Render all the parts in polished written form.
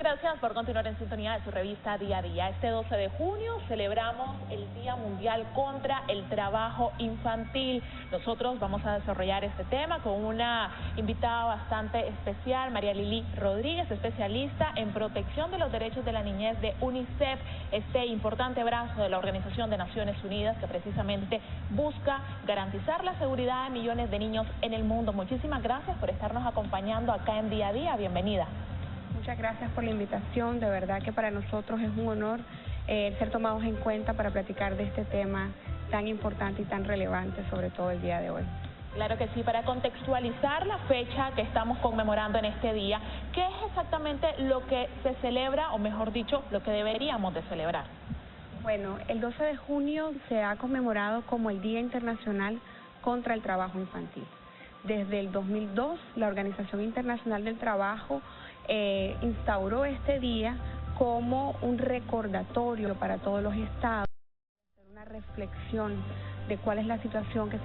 Gracias por continuar en sintonía de su revista Día a Día. Este 12 de junio celebramos el Día Mundial contra el Trabajo Infantil. Nosotros vamos a desarrollar este tema con una invitada bastante especial, María Lili Rodríguez, especialista en protección de los derechos de la niñez de UNICEF, este importante brazo de la Organización de Naciones Unidas que precisamente busca garantizar la seguridad de millones de niños en el mundo. Muchísimas gracias por estarnos acompañando acá en Día a Día. Bienvenida. Muchas gracias por la invitación, de verdad que para nosotros es un honor ser tomados en cuenta para platicar de este tema tan importante y tan relevante, sobre todo el día de hoy. Claro que sí, para contextualizar la fecha que estamos conmemorando en este día, ¿qué es exactamente lo que se celebra, o mejor dicho, lo que deberíamos de celebrar? Bueno, el 12 de junio se ha conmemorado como el Día Internacional contra el Trabajo Infantil. Desde el 2002, la Organización Internacional del Trabajo instauró este día como un recordatorio para todos los estados, una reflexión de cuál es la situación que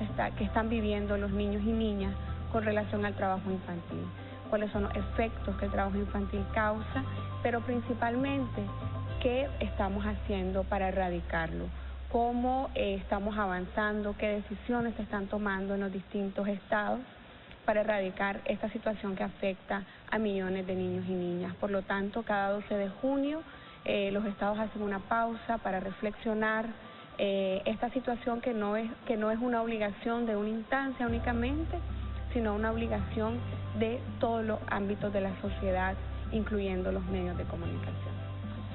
están viviendo los niños y niñas con relación al trabajo infantil, cuáles son los efectos que el trabajo infantil causa, pero principalmente qué estamos haciendo para erradicarlo, cómo estamos avanzando, qué decisiones se están tomando en los distintos estados para erradicar esta situación que afecta a millones de niños y niñas. Por lo tanto, cada 12 de junio los estados hacen una pausa para reflexionar esta situación que no es una obligación de una instancia únicamente, sino una obligación de todos los ámbitos de la sociedad, incluyendo los medios de comunicación.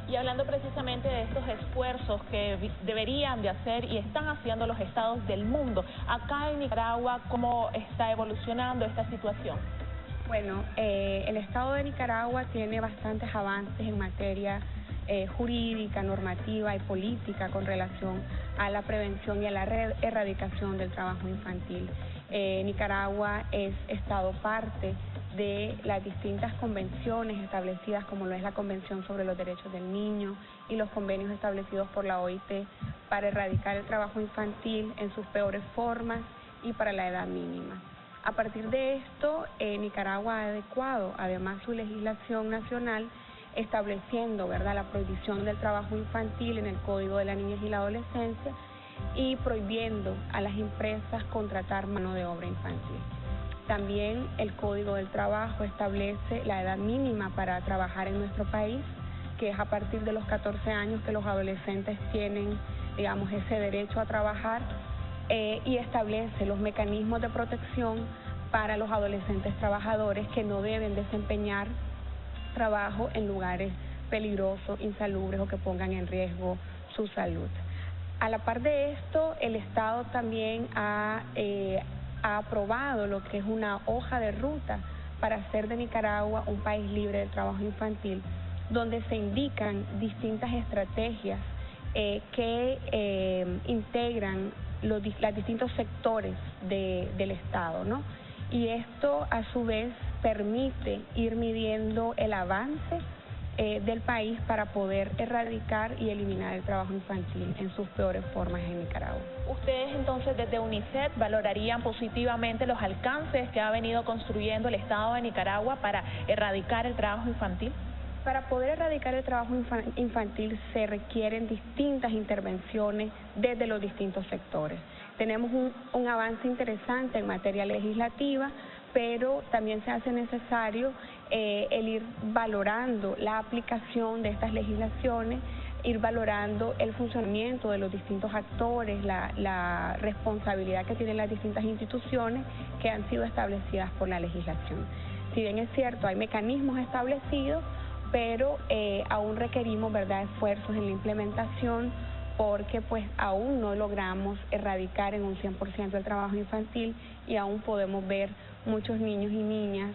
Y hablando precisamente de estos esfuerzos que deberían de hacer y están haciendo los estados del mundo, acá en Nicaragua, ¿cómo está evolucionando esta situación? Bueno, el estado de Nicaragua tiene bastantes avances en materia jurídica, normativa y política con relación a la prevención y a la erradicación del trabajo infantil. Nicaragua es estado parte de las distintas convenciones establecidas, como lo es la Convención sobre los Derechos del Niño y los convenios establecidos por la OIT para erradicar el trabajo infantil en sus peores formas y para la edad mínima. A partir de esto, Nicaragua ha adecuado además su legislación nacional estableciendo, ¿verdad?, la prohibición del trabajo infantil en el Código de la Niñez y la Adolescencia y prohibiendo a las empresas contratar mano de obra infantil. También el Código del Trabajo establece la edad mínima para trabajar en nuestro país, que es a partir de los 14 años que los adolescentes tienen, digamos, ese derecho a trabajar, y establece los mecanismos de protección para los adolescentes trabajadores que no deben desempeñar trabajo en lugares peligrosos, insalubres o que pongan en riesgo su salud. A la par de esto, el Estado también ha aprobado lo que es una hoja de ruta para hacer de Nicaragua un país libre del trabajo infantil, donde se indican distintas estrategias que integran los distintos sectores del Estado, ¿no? Y esto a su vez permite ir midiendo el avance del país para poder erradicar y eliminar el trabajo infantil en sus peores formas en Nicaragua. ¿Ustedes entonces desde UNICEF valorarían positivamente los alcances que ha venido construyendo el Estado de Nicaragua para erradicar el trabajo infantil? Para poder erradicar el trabajo infantil se requieren distintas intervenciones desde los distintos sectores. Tenemos un avance interesante en materia legislativa, pero también se hace necesario el ir valorando la aplicación de estas legislaciones, ir valorando el funcionamiento de los distintos actores, la responsabilidad que tienen las distintas instituciones que han sido establecidas por la legislación. Si bien es cierto, hay mecanismos establecidos, pero aún requerimos, ¿verdad?, esfuerzos en la implementación, porque pues aún no logramos erradicar en un 100% el trabajo infantil y aún podemos ver muchos niños y niñas,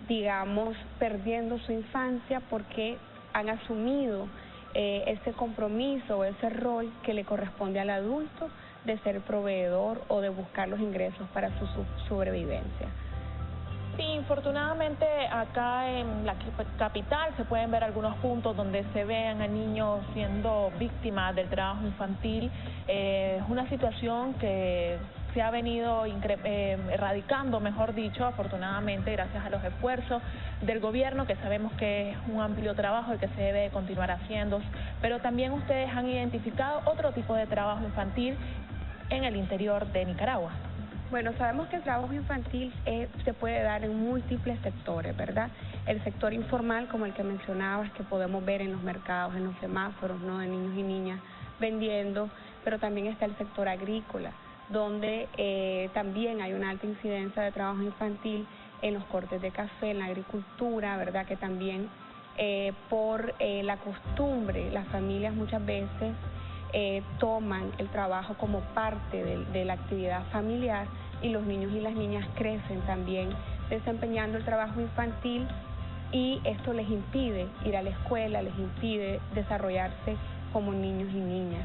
digamos, perdiendo su infancia porque han asumido ese compromiso o ese rol que le corresponde al adulto de ser proveedor o de buscar los ingresos para su sobrevivencia. Sí, infortunadamente acá en la capital se pueden ver algunos puntos donde se ven a niños siendo víctimas del trabajo infantil. Es una situación que se ha venido erradicando, mejor dicho, afortunadamente, gracias a los esfuerzos del gobierno, que sabemos que es un amplio trabajo y que se debe continuar haciendo, pero también ustedes han identificado otro tipo de trabajo infantil en el interior de Nicaragua. Bueno, sabemos que el trabajo infantil se puede dar en múltiples sectores, ¿verdad? El sector informal, como el que mencionabas, que podemos ver en los mercados, en los semáforos, ¿no?, de niños y niñas vendiendo, pero también está el sector agrícola, donde también hay una alta incidencia de trabajo infantil en los cortes de café, en la agricultura, ¿verdad?, que también por la costumbre, las familias muchas veces toman el trabajo como parte de la actividad familiar, y los niños y las niñas crecen también desempeñando el trabajo infantil, y esto les impide ir a la escuela, les impide desarrollarse como niños y niñas.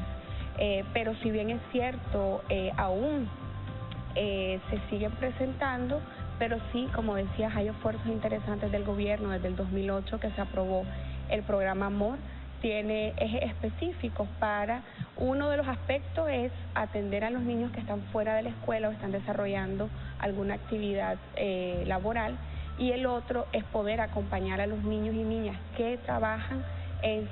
Pero si bien es cierto, aún se siguen presentando, pero sí, como decías, hay esfuerzos interesantes del gobierno desde el 2008 que se aprobó el programa Amor. Tiene ejes específicos para, uno de los aspectos es atender a los niños que están fuera de la escuela o están desarrollando alguna actividad laboral, y el otro es poder acompañar a los niños y niñas que trabajan en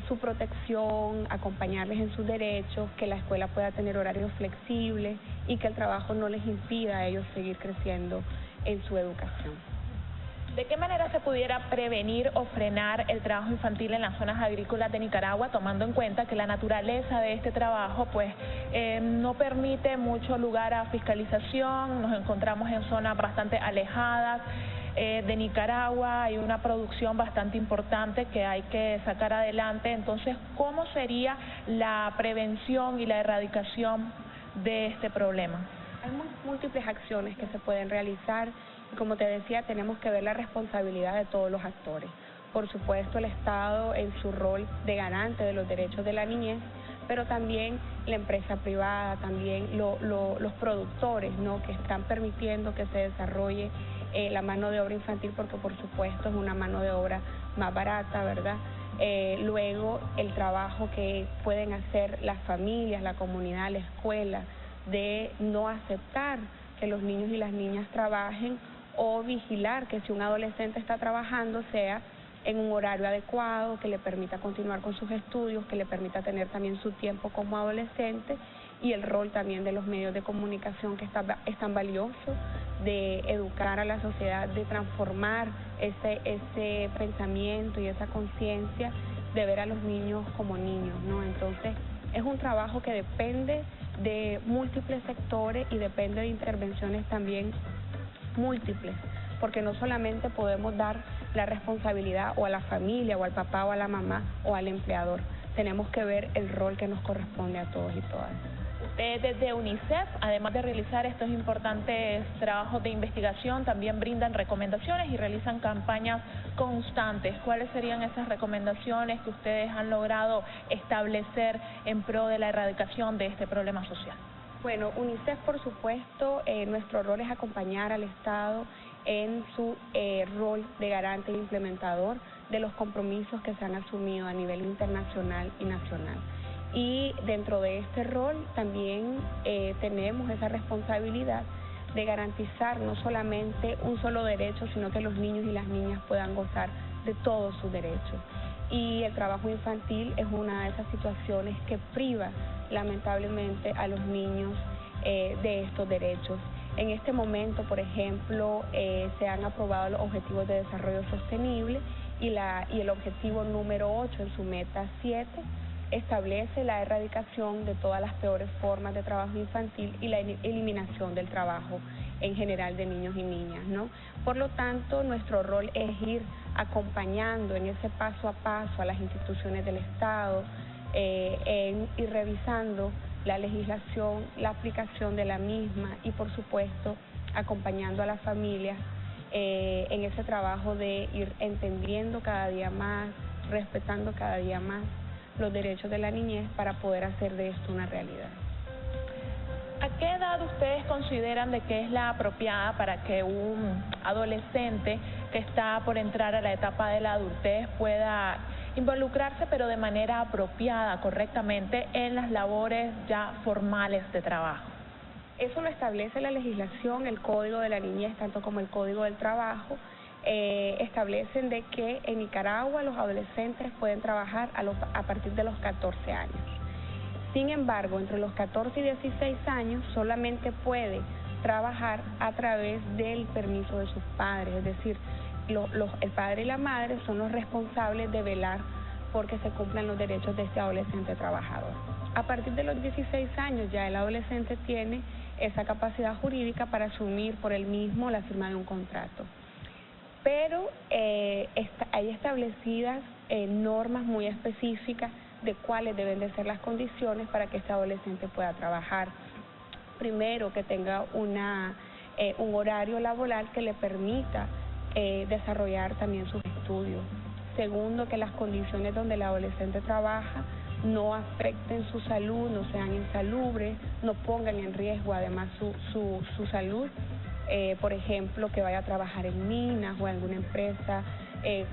su protección, acompañarles en sus derechos, que la escuela pueda tener horarios flexibles y que el trabajo no les impida a ellos seguir creciendo en su educación. ¿De qué manera se pudiera prevenir o frenar el trabajo infantil en las zonas agrícolas de Nicaragua, tomando en cuenta que la naturaleza de este trabajo pues no permite mucho lugar a fiscalización? Nos encontramos en zonas bastante alejadas de Nicaragua, hay una producción bastante importante que hay que sacar adelante. Entonces, ¿cómo sería la prevención y la erradicación de este problema? Hay múltiples acciones que se pueden realizar. Como te decía, tenemos que ver la responsabilidad de todos los actores. Por supuesto, el Estado en su rol de garante de los derechos de la niñez, pero también la empresa privada, también los productores, ¿no?, que están permitiendo que se desarrolle la mano de obra infantil, porque por supuesto es una mano de obra más barata, ¿verdad? Luego, el trabajo que pueden hacer las familias, la comunidad, la escuela, de no aceptar que los niños y las niñas trabajen, o vigilar que si un adolescente está trabajando sea en un horario adecuado, que le permita continuar con sus estudios, que le permita tener también su tiempo como adolescente, y el rol también de los medios de comunicación, que es tan valioso, de educar a la sociedad, de transformar ese pensamiento y esa conciencia de ver a los niños como niños, ¿no? Entonces, es un trabajo que depende de múltiples sectores y depende de intervenciones también múltiples, porque no solamente podemos dar la responsabilidad o a la familia o al papá o a la mamá o al empleador, tenemos que ver el rol que nos corresponde a todos y todas. Ustedes desde UNICEF, además de realizar estos importantes trabajos de investigación, también brindan recomendaciones y realizan campañas constantes. ¿Cuáles serían esas recomendaciones que ustedes han logrado establecer en pro de la erradicación de este problema social? Bueno, UNICEF, por supuesto, nuestro rol es acompañar al Estado en su rol de garante e implementador de los compromisos que se han asumido a nivel internacional y nacional. Y dentro de este rol también tenemos esa responsabilidad de garantizar no solamente un solo derecho, sino que los niños y las niñas puedan gozar de todos sus derechos. Y el trabajo infantil es una de esas situaciones que priva lamentablemente a los niños de estos derechos. En este momento, por ejemplo, se han aprobado los Objetivos de Desarrollo Sostenible y el objetivo número 8 en su meta 7 establece la erradicación de todas las peores formas de trabajo infantil y la eliminación del trabajo en general de niños y niñas, ¿no? Por lo tanto, nuestro rol es ir acompañando en ese paso a paso a las instituciones del Estado, ir revisando la legislación, la aplicación de la misma y, por supuesto, acompañando a las familias en ese trabajo de ir entendiendo cada día más, respetando cada día más los derechos de la niñez para poder hacer de esto una realidad. ¿A qué edad ustedes consideran de que es la apropiada para que un adolescente que está por entrar a la etapa de la adultez pueda involucrarse, pero de manera apropiada, correctamente, en las labores ya formales de trabajo. Eso lo establece la legislación, el Código de la Niñez, tanto como el Código del Trabajo. Establecen de que en Nicaragua los adolescentes pueden trabajar a partir de los 14 años. Sin embargo, entre los 14 y 16 años solamente puede trabajar a través del permiso de sus padres, es decir, el padre y la madre son los responsables de velar porque se cumplan los derechos de este adolescente trabajador. A partir de los 16 años ya el adolescente tiene esa capacidad jurídica para asumir por él mismo la firma de un contrato. Pero hay establecidas normas muy específicas de cuáles deben de ser las condiciones para que este adolescente pueda trabajar. Primero, que tenga un horario laboral que le permita desarrollar también sus estudios. Segundo, que las condiciones donde el adolescente trabaja no afecten su salud, no sean insalubres, no pongan en riesgo además su salud. Por ejemplo, que vaya a trabajar en minas o en alguna empresa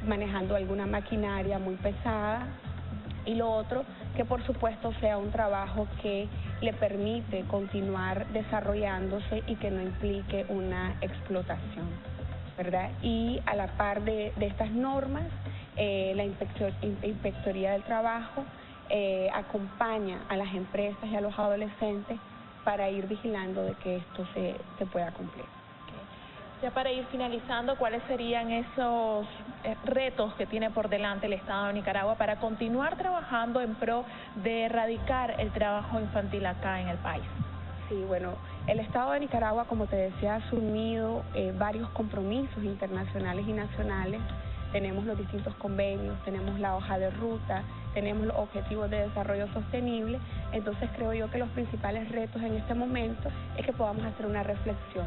manejando alguna maquinaria muy pesada. Y lo otro, que por supuesto sea un trabajo que le permite continuar desarrollándose y que no implique una explotación, ¿verdad? Y a la par de estas normas, la Inspectoría del Trabajo acompaña a las empresas y a los adolescentes para ir vigilando de que esto se pueda cumplir. Ya para ir finalizando, ¿cuáles serían esos retos que tiene por delante el Estado de Nicaragua para continuar trabajando en pro de erradicar el trabajo infantil acá en el país? Sí, bueno, el Estado de Nicaragua, como te decía, ha asumido varios compromisos internacionales y nacionales. Tenemos los distintos convenios, tenemos la hoja de ruta, tenemos los objetivos de desarrollo sostenible. Entonces creo yo que los principales retos en este momento es que podamos hacer una reflexión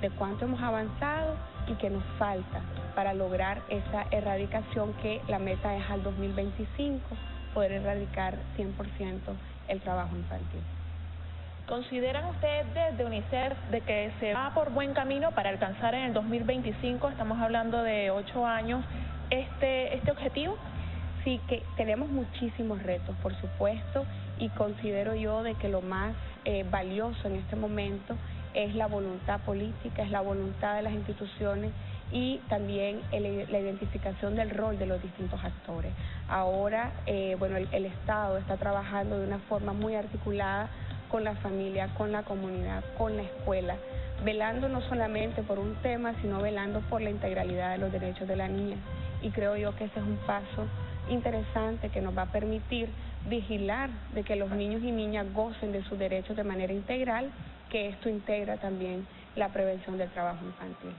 de cuánto hemos avanzado y qué nos falta para lograr esa erradicación, que la meta es al 2025, poder erradicar 100% el trabajo infantil. ¿Consideran ustedes desde UNICEF de que se va por buen camino para alcanzar en el 2025, estamos hablando de 8 años, este objetivo? Sí, que tenemos muchísimos retos, por supuesto, y considero yo de que lo más valioso en este momento es la voluntad política, es la voluntad de las instituciones y también la identificación del rol de los distintos actores. Ahora, bueno, el Estado está trabajando de una forma muy articulada con la familia, con la comunidad, con la escuela, velando no solamente por un tema, sino velando por la integralidad de los derechos de la niña. Y creo yo que ese es un paso interesante que nos va a permitir vigilar de que los niños y niñas gocen de sus derechos de manera integral, que esto integra también la prevención del trabajo infantil.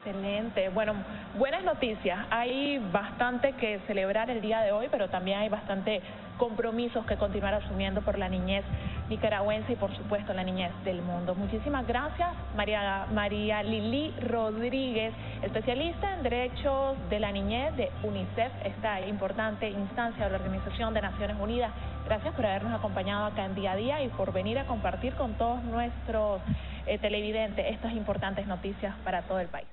Excelente. Bueno, buenas noticias. Hay bastante que celebrar el día de hoy, pero también hay bastante compromisos que continuar asumiendo por la niñez nicaragüense y, por supuesto, la niñez del mundo. Muchísimas gracias, María Lili Rodríguez, especialista en derechos de la niñez de UNICEF, esta importante instancia de la Organización de Naciones Unidas. Gracias por habernos acompañado acá en Día a Día y por venir a compartir con todos nuestros televidentes estas importantes noticias para todo el país.